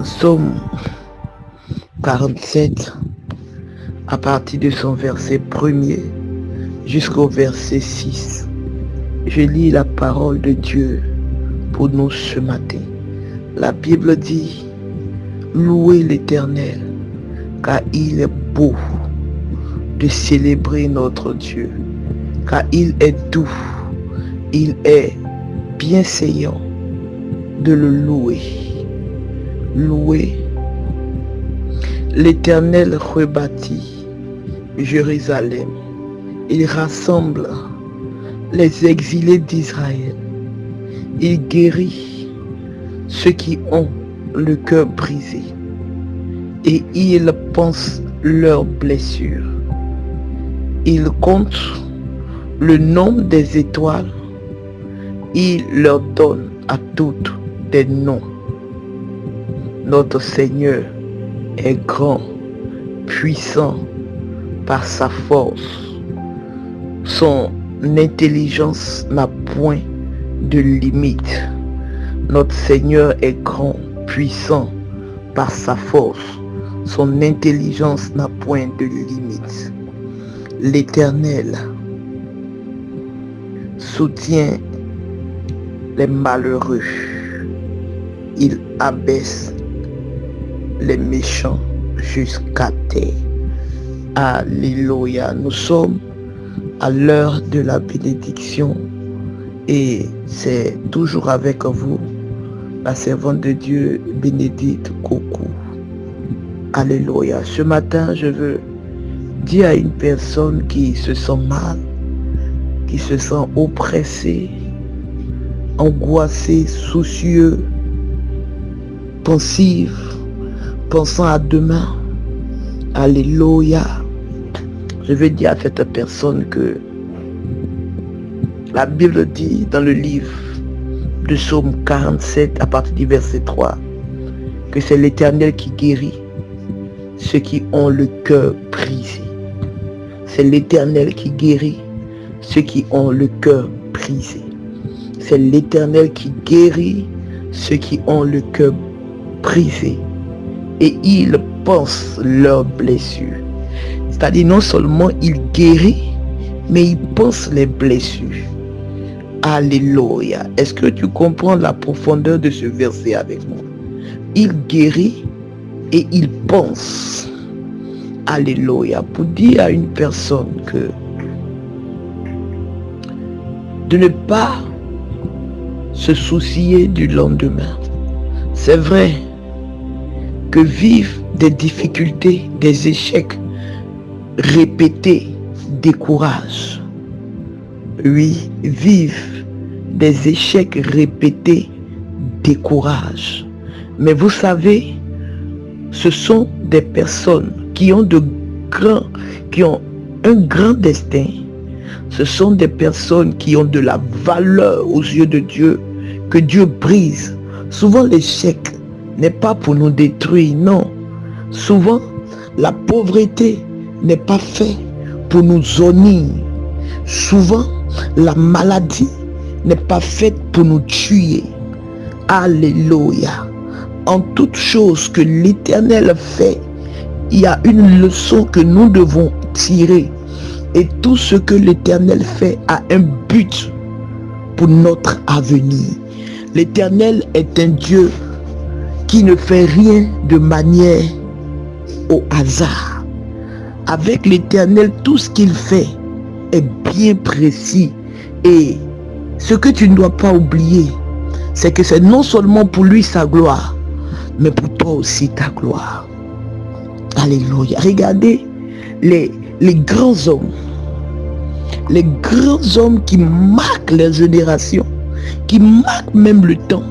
Psaume 47, à partir de son verset 1er jusqu'au verset 6. Je lis la parole de Dieu pour nous ce matin. La Bible dit: louez l'Éternel, car il est beau de célébrer notre Dieu, car il est doux, il est bienséant de le louer. Louez l'Éternel rebâtit Jérusalem. Il rassemble les exilés d'Israël. Il guérit ceux qui ont le cœur brisé et il pense leurs blessures. Il compte le nombre des étoiles. Il leur donne à toutes des noms. Notre Seigneur est grand, puissant par sa force. Son intelligence n'a point de limite. Notre Seigneur est grand, puissant par sa force. Son intelligence n'a point de limite. L'Éternel soutient les malheureux. Il abaisse les méchants jusqu'à terre. Alléluia. Nous sommes à l'heure de la bénédiction et c'est toujours avec vous la servante de Dieu Bénédicte Coucou. Alléluia. Ce matin, je veux dire à une personne qui se sent mal, qui se sent oppressée, angoissée, soucieux, pensive, pensant à demain. Alléluia. Je veux dire à cette personne que la Bible dit dans le livre de Psaume 47 à partir du verset 3 que c'est l'Éternel qui guérit ceux qui ont le cœur brisé. C'est l'Éternel qui guérit ceux qui ont le cœur brisé. C'est l'Éternel qui guérit ceux qui ont le cœur brisé. Et il pense leurs blessures. C'est-à-dire non seulement il guérit, mais il pense les blessures. Alléluia. Est-ce que tu comprends la profondeur de ce verset avec moi? Il guérit et il pense. Alléluia. Pour dire à une personne que de ne pas se soucier du lendemain. C'est vrai que vivre des difficultés, des échecs répétés décourage. Oui, vivre des échecs répétés décourage. Mais vous savez, ce sont des personnes qui ont un grand destin. Ce sont des personnes qui ont de la valeur aux yeux de Dieu, que Dieu brise. Souvent l'échec n'est pas pour nous détruire, non. Souvent, la pauvreté n'est pas faite pour nous zonir. Souvent, la maladie n'est pas faite pour nous tuer. Alléluia. En toute chose que l'Éternel fait, il y a une leçon que nous devons tirer. Et tout ce que l'Éternel fait a un but pour notre avenir. L'Éternel est un Dieu qui ne fait rien de manière au hasard. Avec l'Éternel, tout ce qu'il fait est bien précis. Et ce que tu ne dois pas oublier, c'est que c'est non seulement pour lui sa gloire, mais pour toi aussi ta gloire. Alléluia. Regardez les grands hommes. Les grands hommes qui marquent les générations, qui marquent même le temps,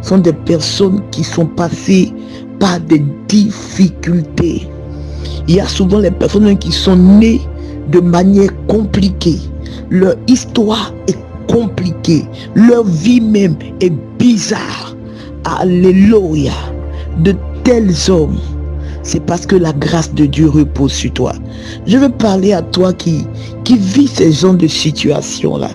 sont des personnes qui sont passées par des difficultés. Il y a souvent les personnes qui sont nées de manière compliquée. Leur histoire est compliquée. Leur vie même est bizarre. Alléluia. De tels hommes, c'est parce que la grâce de Dieu repose sur toi. Je veux parler à toi qui vit ces genres de situations-là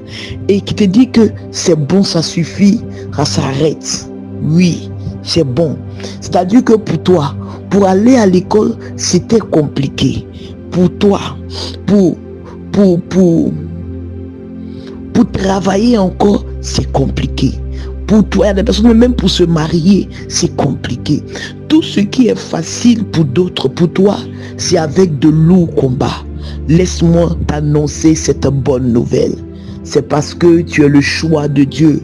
et qui te dit que c'est bon, ça suffit, ça s'arrête. Oui, c'est bon. C'est-à-dire que pour toi, pour aller à l'école, c'était compliqué. Pour toi, pour travailler encore, c'est compliqué. Pour toi, il y a des personnes, même pour se marier, c'est compliqué. Tout ce qui est facile pour d'autres, pour toi, c'est avec de lourds combats. Laisse-moi t'annoncer cette bonne nouvelle. C'est parce que tu es le choix de Dieu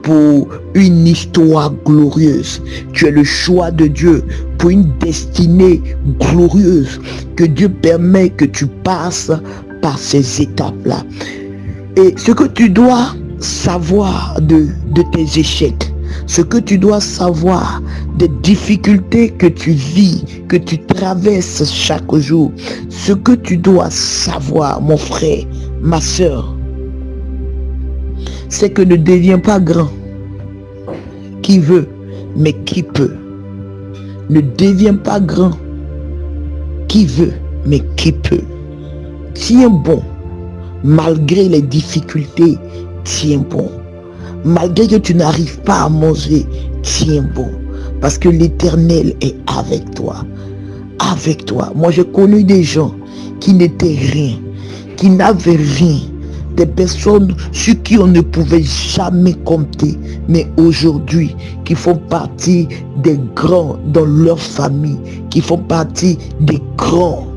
pour une histoire glorieuse. Tu es le choix de Dieu pour une destinée glorieuse que Dieu permet que tu passes par ces étapes-là. Et ce que tu dois savoir de tes échecs, ce que tu dois savoir des difficultés que tu vis, que tu traverses chaque jour, ce que tu dois savoir, mon frère, ma soeur, c'est que ne deviens pas grand. Qui veut, mais qui peut. Ne deviens pas grand. Qui veut, mais qui peut. Tiens bon. Malgré les difficultés, tiens bon. Malgré que tu n'arrives pas à manger, tiens bon. Parce que l'Éternel est avec toi. Avec toi. Moi, j'ai connu des gens qui n'étaient rien, qui n'avaient rien. Des personnes sur qui on ne pouvait jamais compter, mais aujourd'hui, qui font partie des grands dans leur famille, qui font partie des grands.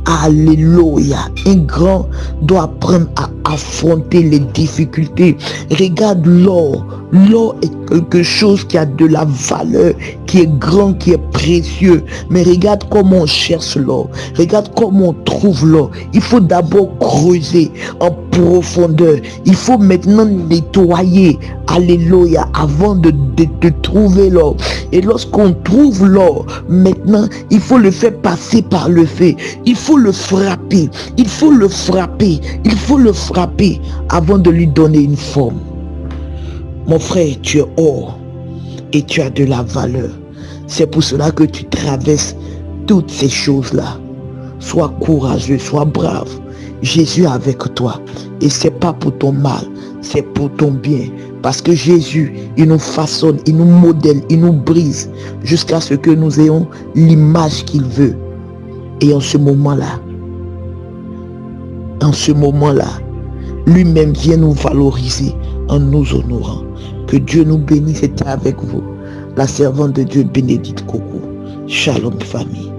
Alléluia. Un grand doit apprendre à affronter les difficultés. Regarde l'or. L'or est quelque chose qui a de la valeur, qui est grand, qui est précieux. Mais regarde comment on cherche l'or. Regarde comment on trouve l'or. Il faut d'abord creuser en profondeur. Il faut maintenant nettoyer. Alléluia. Avant de trouver l'or. Et lorsqu'on trouve l'or, maintenant, il faut le faire passer par le feu. Il faut le frapper. Il faut le frapper. Il faut le frapper avant de lui donner une forme. Mon frère, tu es or et tu as de la valeur. C'est pour cela que tu traverses toutes ces choses-là. Sois courageux, sois brave. Jésus est avec toi. Et c'est pas pour ton mal, c'est pour ton bien. Parce que Jésus, il nous façonne, il nous modèle, il nous brise jusqu'à ce que nous ayons l'image qu'il veut. Et en ce moment-là, lui-même vient nous valoriser en nous honorant. Que Dieu nous bénisse. C'était avec vous la servante de Dieu Bénédicte Coco. Shalom famille.